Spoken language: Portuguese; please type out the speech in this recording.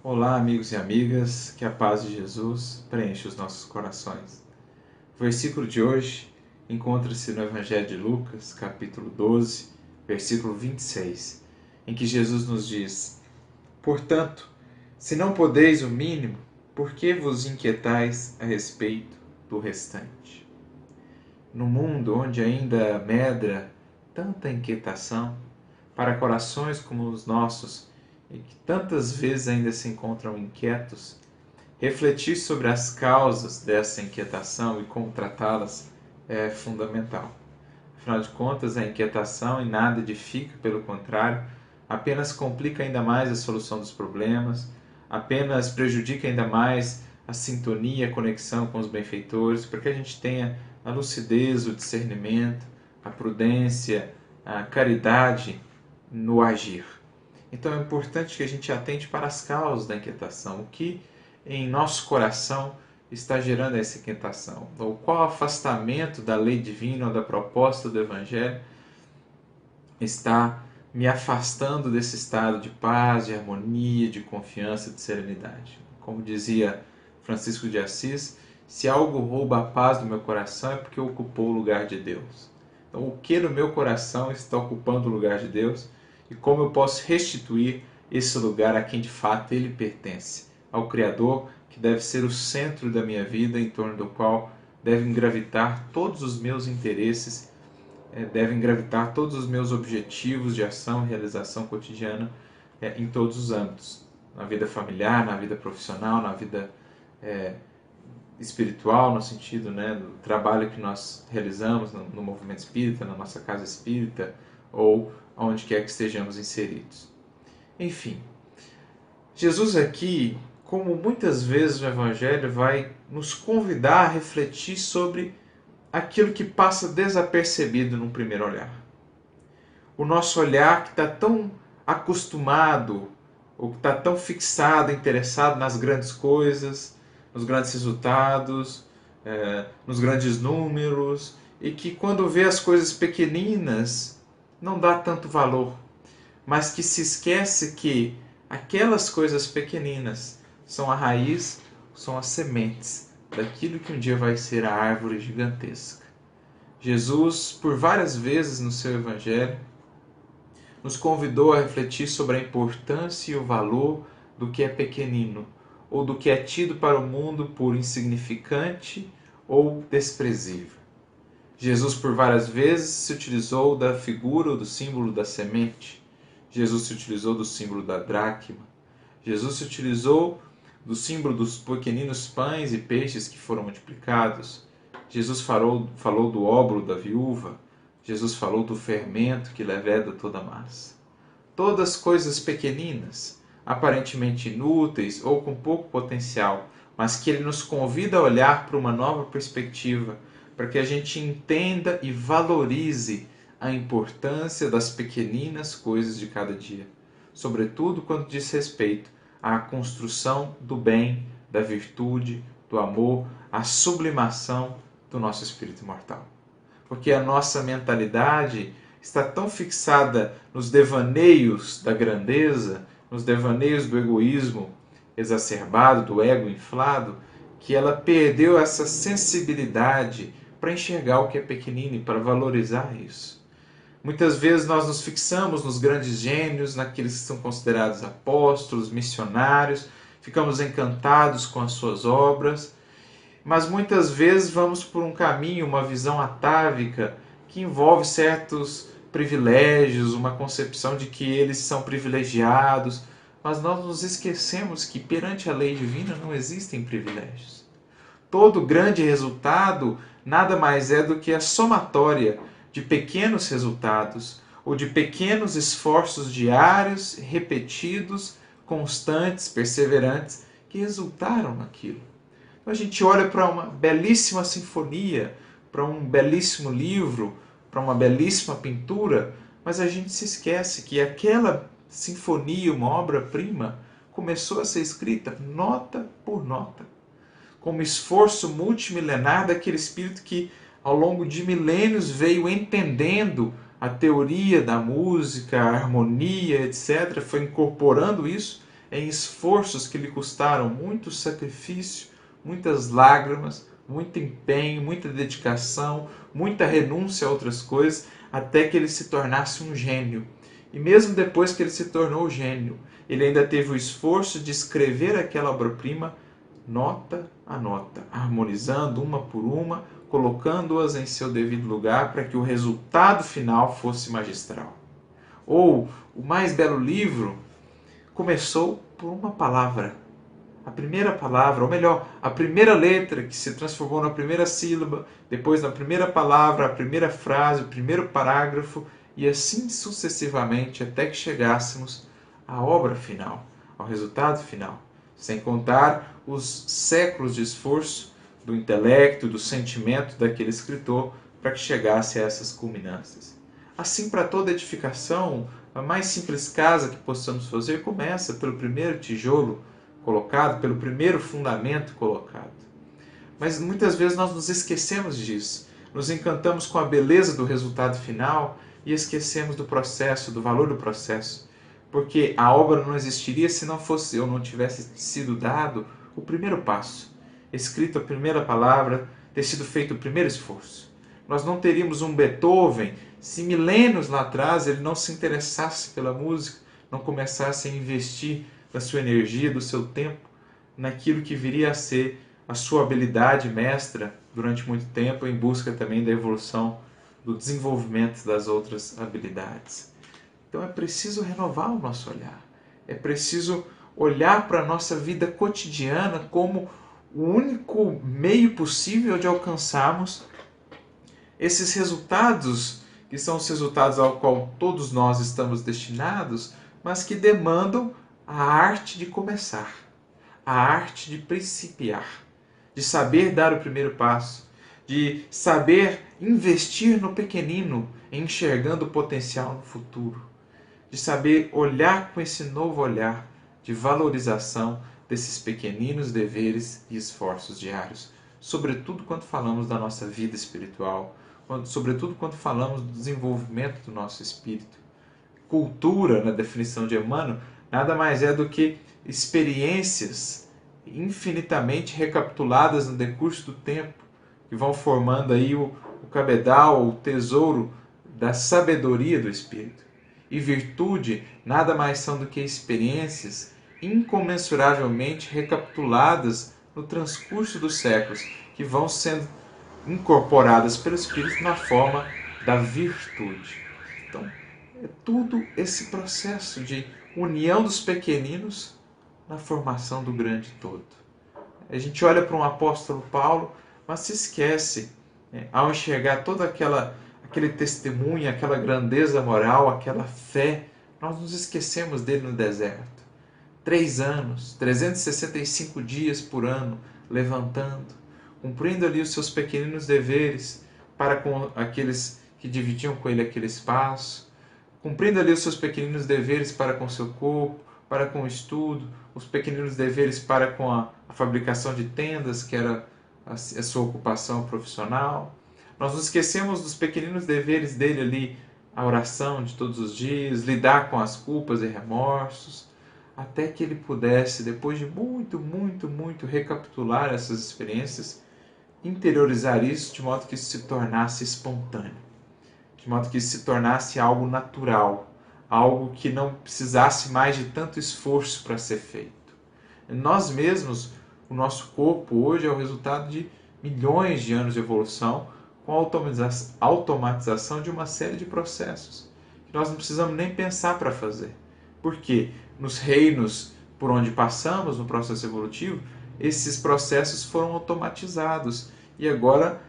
Olá, amigos e amigas, que a paz de Jesus preencha os nossos corações. O versículo de hoje encontra-se no Evangelho de Lucas, capítulo 12, versículo 26, em que Jesus nos diz: Portanto, se não podeis o mínimo, por que vos inquietais a respeito do restante? No mundo onde ainda medra tanta inquietação, para corações como os nossos, e que tantas vezes ainda se encontram inquietos, refletir sobre as causas dessa inquietação e como tratá-las é fundamental. Afinal de contas, a inquietação em nada edifica, pelo contrário, apenas complica ainda mais a solução dos problemas, apenas prejudica ainda mais a sintonia, a conexão com os benfeitores, para que a gente tenha a lucidez, o discernimento, a prudência, a caridade no agir. Então é importante que a gente atente para as causas da inquietação, o que em nosso coração está gerando essa inquietação, ou qual afastamento da lei divina ou da proposta do Evangelho está me afastando desse estado de paz, de harmonia, de confiança, de serenidade. Como dizia Francisco de Assis, se algo rouba a paz do meu coração é porque ocupou o lugar de Deus. Então, o que no meu coração está ocupando o lugar de Deus e como eu posso restituir esse lugar a quem de fato ele pertence, ao Criador, que deve ser o centro da minha vida, em torno do qual devem gravitar todos os meus interesses, devem gravitar todos os meus objetivos de ação e realização cotidiana em todos os âmbitos, na vida familiar, na vida profissional, na vida espiritual, no sentido do trabalho que nós realizamos no movimento espírita, na nossa casa espírita ou onde quer que estejamos inseridos. Enfim, Jesus aqui, como muitas vezes no Evangelho, vai nos convidar a refletir sobre aquilo que passa desapercebido num primeiro olhar. O nosso olhar que está tão acostumado, ou que está tão fixado, interessado nas grandes coisas, nos grandes resultados, nos grandes números, e que quando vê as coisas pequeninas não dá tanto valor, mas que se esquece que aquelas coisas pequeninas são a raiz, são as sementes daquilo que um dia vai ser a árvore gigantesca. Jesus, por várias vezes no seu Evangelho, nos convidou a refletir sobre a importância e o valor do que é pequenino, ou do que é tido para o mundo por insignificante ou desprezível. Jesus, por várias vezes, se utilizou da figura ou do símbolo da semente. Jesus se utilizou do símbolo da dracma. Jesus se utilizou do símbolo dos pequeninos pães e peixes que foram multiplicados. Jesus falou do óbolo da viúva. Jesus falou do fermento que leveda toda a massa. Todas coisas pequeninas, aparentemente inúteis ou com pouco potencial, mas que ele nos convida a olhar para uma nova perspectiva, para que a gente entenda e valorize a importância das pequeninas coisas de cada dia, sobretudo quando diz respeito à construção do bem, da virtude, do amor, à sublimação do nosso espírito imortal. Porque a nossa mentalidade está tão fixada nos devaneios da grandeza, nos devaneios do egoísmo exacerbado, do ego inflado, que ela perdeu essa sensibilidade para enxergar o que é pequenino e para valorizar isso. Muitas vezes nós nos fixamos nos grandes gênios, naqueles que são considerados apóstolos, missionários, ficamos encantados com as suas obras, mas muitas vezes vamos por um caminho, uma visão atávica, que envolve certos privilégios, uma concepção de que eles são privilegiados, mas nós nos esquecemos que perante a lei divina não existem privilégios. Todo grande resultado nada mais é do que a somatória de pequenos resultados ou de pequenos esforços diários, repetidos, constantes, perseverantes, que resultaram naquilo. Então a gente olha para uma belíssima sinfonia, para um belíssimo livro, para uma belíssima pintura, mas a gente se esquece que aquela sinfonia, uma obra-prima, começou a ser escrita nota por nota, como esforço multimilenar daquele espírito que, ao longo de milênios, veio entendendo a teoria da música, a harmonia, etc., foi incorporando isso em esforços que lhe custaram muito sacrifício, muitas lágrimas, muito empenho, muita dedicação, muita renúncia a outras coisas, até que ele se tornasse um gênio. E mesmo depois que ele se tornou gênio, ele ainda teve o esforço de escrever aquela obra-prima nota a nota, harmonizando uma por uma, colocando-as em seu devido lugar para que o resultado final fosse magistral. Ou o mais belo livro começou por uma palavra. A primeira palavra, ou melhor, a primeira letra que se transformou na primeira sílaba, depois na primeira palavra, a primeira frase, o primeiro parágrafo, e assim sucessivamente até que chegássemos à obra final, ao resultado final, sem contar os séculos de esforço do intelecto, do sentimento daquele escritor para que chegasse a essas culminâncias. Assim, para toda edificação, a mais simples casa que possamos fazer começa pelo primeiro tijolo colocado, pelo primeiro fundamento colocado. Mas muitas vezes nós nos esquecemos disso, nos encantamos com a beleza do resultado final e esquecemos do processo, do valor do processo, porque a obra não existiria se não fosse ou não tivesse sido dado o primeiro passo, escrito a primeira palavra, ter sido feito o primeiro esforço. Nós não teríamos um Beethoven se milênios lá atrás ele não se interessasse pela música, não começasse a investir da sua energia, do seu tempo, naquilo que viria a ser a sua habilidade mestra durante muito tempo, em busca também da evolução, do desenvolvimento das outras habilidades. Então é preciso renovar o nosso olhar. É preciso olhar para a nossa vida cotidiana como o único meio possível de alcançarmos esses resultados, que são os resultados ao qual todos nós estamos destinados, mas que demandam a arte de começar, a arte de principiar, de saber dar o primeiro passo, de saber investir no pequenino, enxergando o potencial no futuro, de saber olhar com esse novo olhar de valorização desses pequeninos deveres e esforços diários, sobretudo quando falamos da nossa vida espiritual, sobretudo quando falamos do desenvolvimento do nosso espírito. Cultura, na definição de Emmanuel, nada mais é do que experiências infinitamente recapituladas no decurso do tempo, que vão formando aí o cabedal, o tesouro da sabedoria do espírito. E virtude nada mais são do que experiências incomensuravelmente recapituladas no transcurso dos séculos, que vão sendo incorporadas pelo Espírito na forma da virtude. Então, é tudo esse processo de união dos pequeninos na formação do grande todo. A gente olha para um apóstolo Paulo, mas se esquece, ao enxergar todo aquele testemunho, aquela grandeza moral, aquela fé, nós nos esquecemos dele no deserto. 3 anos, 365 dias por ano, levantando, cumprindo ali os seus pequeninos deveres para com aqueles que dividiam com ele aquele espaço, cumprindo ali os seus pequeninos deveres para com o seu corpo, para com o estudo, os pequeninos deveres para com a fabricação de tendas, que era a sua ocupação profissional. Nós nos esquecemos dos pequeninos deveres dele ali, a oração de todos os dias, lidar com as culpas e remorsos, até que ele pudesse, depois de muito recapitular essas experiências, interiorizar isso de modo que isso se tornasse espontâneo, de modo que isso se tornasse algo natural, algo que não precisasse mais de tanto esforço para ser feito. Nós mesmos, o nosso corpo hoje é o resultado de milhões de anos de evolução com a automatização de uma série de processos que nós não precisamos nem pensar para fazer. Porque nos reinos por onde passamos no processo evolutivo, esses processos foram automatizados e agora